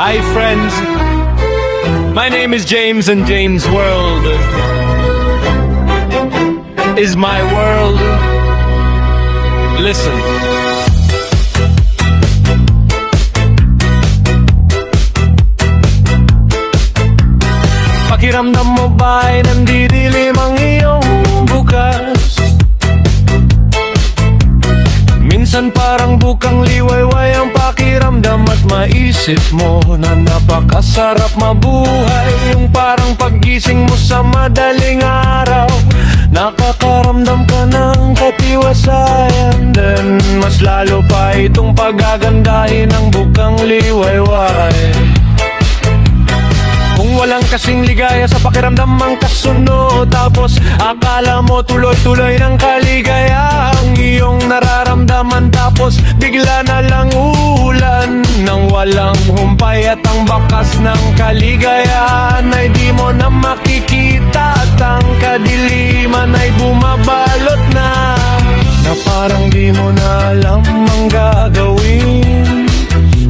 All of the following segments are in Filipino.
Hi friends, my name is James and James' world is my world. Listen. Pakiramdam mo ba'y nandidilim ang iyong bukas? Minsan parang bukang liwayway ang pakiramdam at maisip mo na napakasarap mabuhay. Yung parang paggising mo sa madaling araw, nakakaramdam ka ng katiwasayan. Then mas lalo pa itong pagagandahin ng bukang liwayway. Kung walang kasing ligaya sa pakiramdam ang kasunod, tapos akala mo tuloy-tuloy ng kaligaya ang iyong nararamdaman, tapos bigla na lang ulan nang walang humpay at ang bakas ng kaligayahan ay di mo na makikita at ang kadiliman ay bumabalot na parang di mo na alam ang gagawin.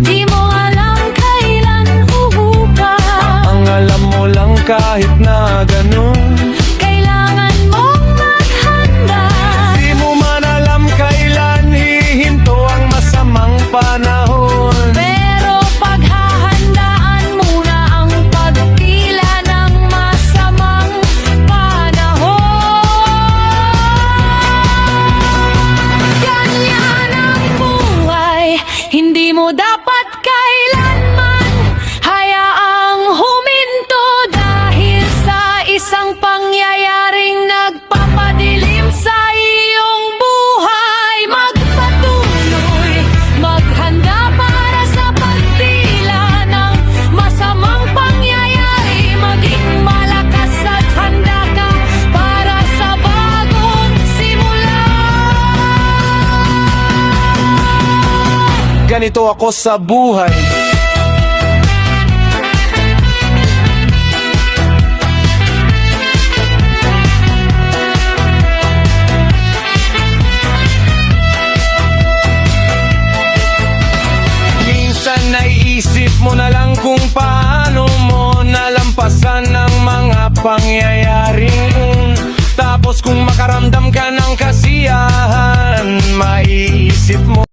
Di mo alam kailan huhupa. Ang alam mo lang kahit na ganun, Kailangan mong maghanda. di mo man alam kailan hihinto ang masamang panahon. Pero paghahandaan muna ang pagpila ng masamang panahon. Ganyan ang buhay, hindi mo dapat kailanman hayaang huminto dahil sa isang pangyayaring nagpapadilim sa iyong buhay. Magpatuloy, maghanda para sa pagtila ng masamang pangyayari. Maging malakas at handa ka para sa bagong simula. Ganito ako sa buhay. Minsan naiisip mo na lang kung paano mo nalampasan ang mga pangyayaring tapos kung makaramdam ka ng kasiyahan, maiisip mo